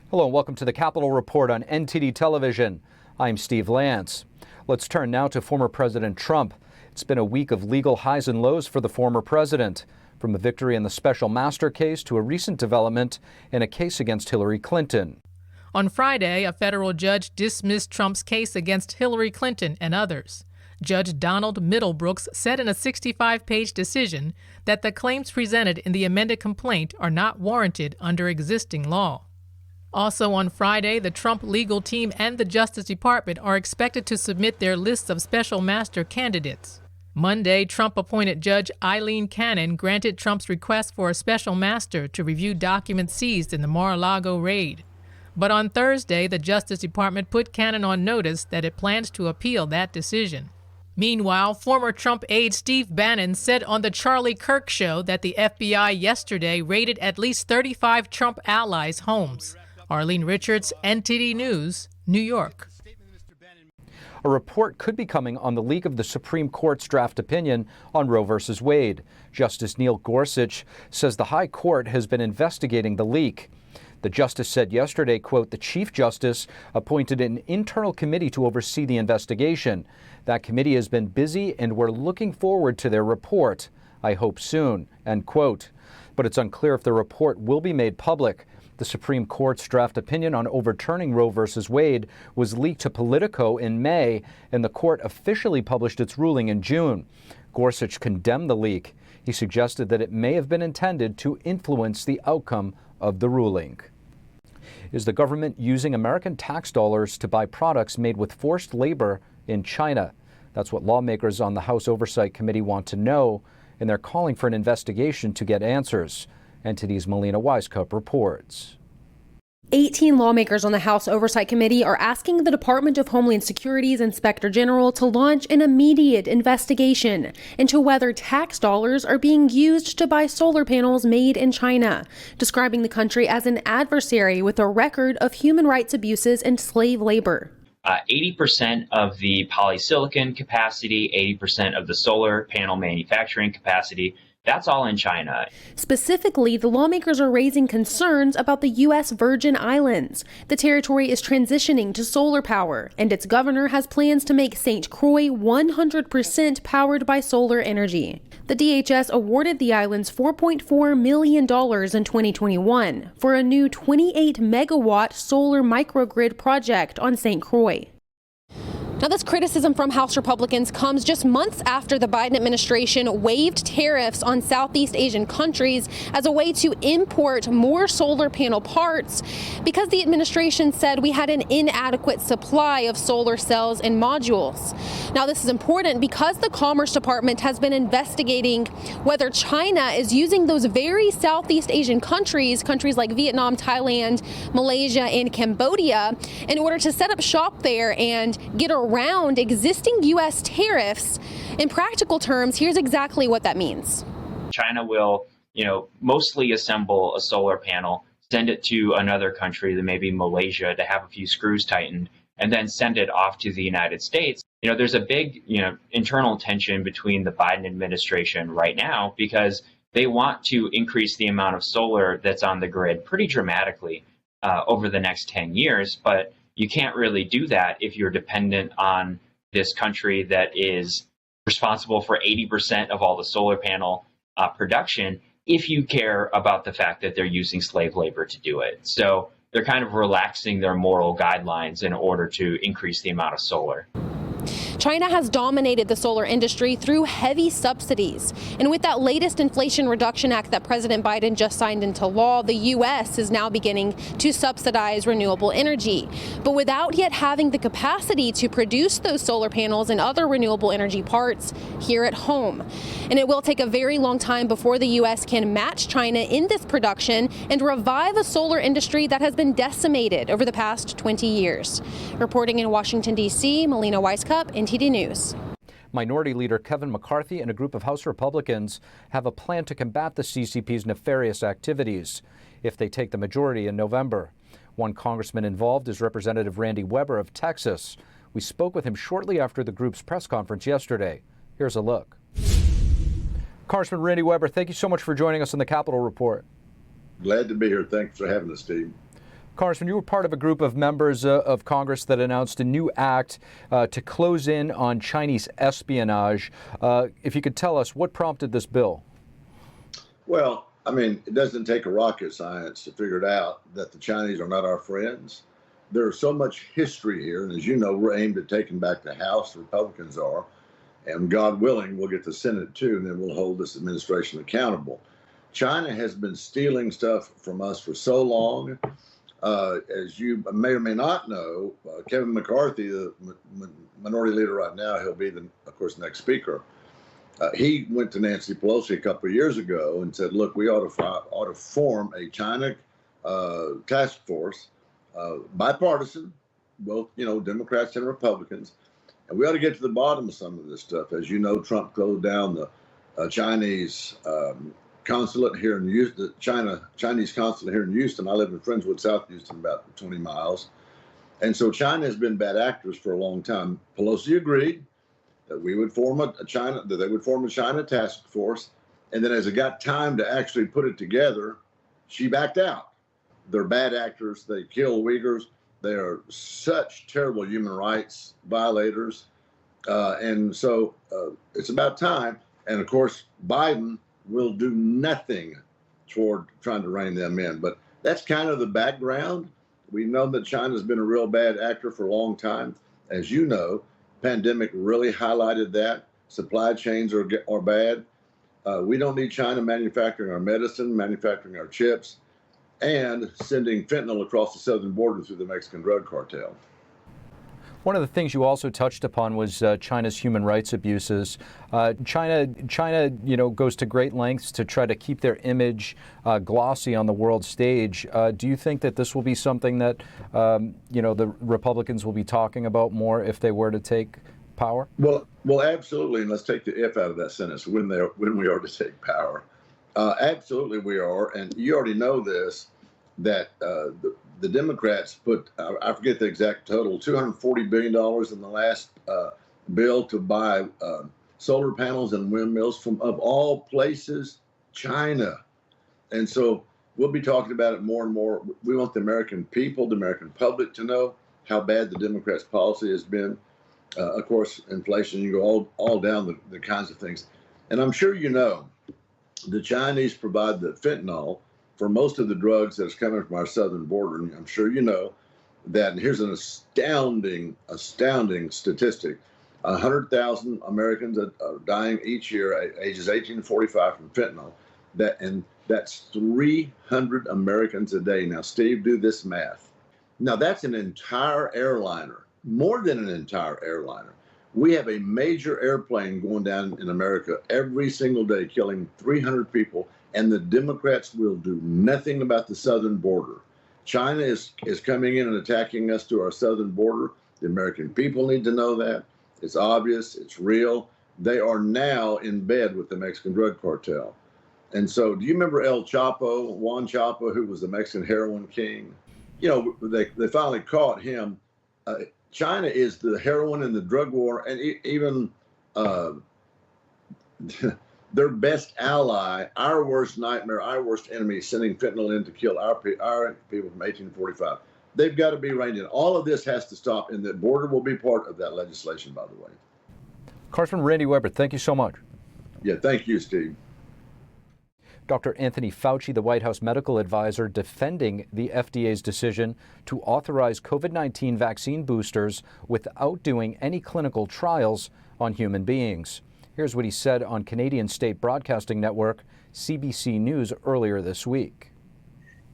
Hello and welcome to the Capitol Report on NTD television. I'm Steve Lance. Let's turn now to former President Trump. It's been a week of legal highs and lows for the former president, from a victory in the special master case to a recent development in a case against Hillary Clinton. On Friday, a federal judge dismissed Trump's case against Hillary Clinton and others. Judge Donald Middlebrooks said in a 65-page decision that the claims presented in the amended complaint are not warranted under existing law. Also on Friday, the Trump legal team and the Justice Department are expected to submit their lists of special master candidates. Monday, Trump-appointed Judge Eileen Cannon granted Trump's request for a special master to review documents seized in the Mar-a-Lago raid. But on Thursday, the Justice Department put Cannon on notice that it plans to appeal that decision. Meanwhile, former Trump aide Steve Bannon said on the Charlie Kirk Show that the FBI yesterday raided at least 35 Trump allies' homes. Arlene Richards, NTD News, New York. A report could be coming on the leak of the Supreme Court's draft opinion on Roe v. Wade. Justice Neil Gorsuch says the High Court has been investigating the leak. The justice said yesterday, quote, "The Chief Justice appointed an internal committee to oversee the investigation. That committee has been busy and we're looking forward to their report. I hope soon," end quote. But it's unclear if the report will be made public. The Supreme Court's draft opinion on overturning Roe v. Wade was leaked to Politico in May, and the court officially published its ruling in June. Gorsuch condemned the leak. He suggested that it may have been intended to influence the outcome of the ruling. Is the government using American tax dollars to buy products made with forced labor in China? That's what lawmakers on the House Oversight Committee want to know, and they're calling for an investigation to get answers. NTD's Melina Wisecup reports. 18 lawmakers on the House Oversight Committee are asking the Department of Homeland Security's Inspector General to launch an immediate investigation into whether tax dollars are being used to buy solar panels made in China, describing the country as an adversary with a record of human rights abuses and slave labor. 80% of the polysilicon capacity, 80% of the solar panel manufacturing capacity, that's all in China. Specifically, the lawmakers are raising concerns about the U.S. Virgin Islands. The territory is transitioning to solar power, and its governor has plans to make St. Croix 100% powered by solar energy. The DHS awarded the islands $4.4 million in 2021 for a new 28-megawatt solar microgrid project on St. Croix. Now, this criticism from House Republicans comes just months after the Biden administration waived tariffs on Southeast Asian countries as a way to import more solar panel parts because the administration said we had an inadequate supply of solar cells and modules. Now, this is important because the Commerce Department has been investigating whether China is using those very Southeast Asian countries like Vietnam, Thailand, Malaysia, and Cambodia, in order to set up shop there and get around existing U.S. tariffs. In practical terms, here's exactly what that means. China will, mostly assemble a solar panel, send it to another country, maybe Malaysia, to have a few screws tightened, and then send it off to the United States. There's a big, internal tension between the Biden administration right now because they want to increase the amount of solar that's on the grid pretty dramatically over the next 10 years, but you can't really do that if you're dependent on this country that is responsible for 80% of all the solar panel production if you care about the fact that they're using slave labor to do it. So they're kind of relaxing their moral guidelines in order to increase the amount of solar. China has dominated the solar industry through heavy subsidies. And with that latest Inflation Reduction Act that President Biden just signed into law, the U.S. is now beginning to subsidize renewable energy. But without yet having the capacity to produce those solar panels and other renewable energy parts here at home. And it will take a very long time before the U.S. can match China in this production and revive a solar industry that has been decimated over the past 20 years. Reporting in Washington, D.C., Melina Wisecup, NTD News. Minority Leader Kevin McCarthy and a group of House Republicans have a plan to combat the CCP's nefarious activities if they take the majority in November. One congressman involved is Representative Randy Weber of Texas. We spoke with him shortly after the group's press conference yesterday. Here's a look. Congressman Randy Weber, thank you so much for joining us on the Capitol Report. Glad to be here. Thanks for having us, Steve. Congressman, you were part of a group of members of Congress that announced a new act to close in on Chinese espionage. If you could tell us what prompted this bill. Well, I mean, it doesn't take a rocket science to figure it out that the Chinese are not our friends. There's so much history here, and as you know, we're aimed at taking back the House. The Republicans are, and God willing, we'll get the Senate too, and then we'll hold this administration accountable. China has been stealing stuff from us for so long. As you may or may not know, Kevin McCarthy, the minority leader right now, he'll be of course, next speaker. He went to Nancy Pelosi a couple of years ago and said, look, we ought to form a China task force, bipartisan, both, Democrats and Republicans, and we ought to get to the bottom of some of this stuff. As you know, Trump closed down the Chinese consulate here in Houston, Chinese consulate here in Houston. I live in Friendswood, South Houston, about 20 miles. And so China has been bad actors for a long time. Pelosi agreed that we would form they would form a China task force. And then as it got time to actually put it together, she backed out. They're bad actors. They kill Uyghurs. They are such terrible human rights violators. And so it's about time. And of course, Biden will do nothing toward trying to rein them in. But that's kind of the background. We know that China's been a real bad actor for a long time. As you know, pandemic really highlighted that. Supply chains are bad. We don't need China manufacturing our medicine, manufacturing our chips, and sending fentanyl across the southern border through the Mexican drug cartel. One of the things you also touched upon was China's human rights abuses. China, goes to great lengths to try to keep their image glossy on the world stage. Do you think that this will be something that, the Republicans will be talking about more if they were to take power? Well, absolutely. And let's take the if out of that sentence. When we are to take power, absolutely we are. And you already know this, that the Democrats put, I forget the exact total, $240 billion in the last bill to buy solar panels and windmills from, of all places, China. And so we'll be talking about it more and more. We want the American people, the American public to know how bad the Democrats' policy has been. Of course, inflation, you go all down the kinds of things. And I'm sure you know, the Chinese provide the fentanyl for most of the drugs that's coming from our southern border. And I'm sure you know that, and here's an astounding statistic. 100,000 Americans are dying each year, ages 18 to 45, from fentanyl. That's 300 Americans a day. Now, Steve, do this math. Now, that's an entire airliner, more than an entire airliner. We have a major airplane going down in America every single day, killing 300 people. And the Democrats will do nothing about the southern border. China is coming in and attacking us to our southern border. The American people need to know that. It's obvious. It's real. They are now in bed with the Mexican drug cartel. And so, do you remember Juan Chapo, who was the Mexican heroin king? They finally caught him. China is the heroin and the drug war, and even their best ally, our worst nightmare, our worst enemy, sending fentanyl in to kill our people from 1845. They've got to be reined in. All of this has to stop, and the border will be part of that legislation, by the way. Congressman Randy Weber, thank you so much. Yeah, thank you, Steve. Dr. Anthony Fauci, the White House medical advisor, defending the FDA's decision to authorize COVID-19 vaccine boosters without doing any clinical trials on human beings. Here's what he said on Canadian State Broadcasting Network, CBC News, earlier this week.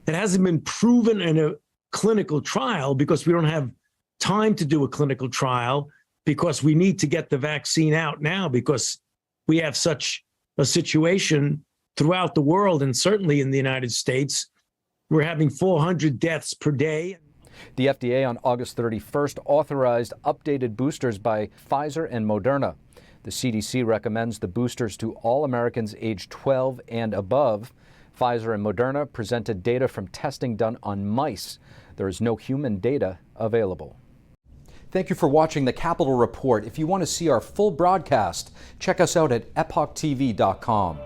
It hasn't been proven in a clinical trial because we don't have time to do a clinical trial, because we need to get the vaccine out now, because we have such a situation throughout the world, and certainly in the United States. We're having 400 deaths per day. The FDA on August 31st authorized updated boosters by Pfizer and Moderna. The CDC recommends the boosters to all Americans aged 12 and above. Pfizer and Moderna presented data from testing done on mice. There is no human data available. Thank you for watching the Capitol Report. If you want to see our full broadcast, check us out at epochtv.com.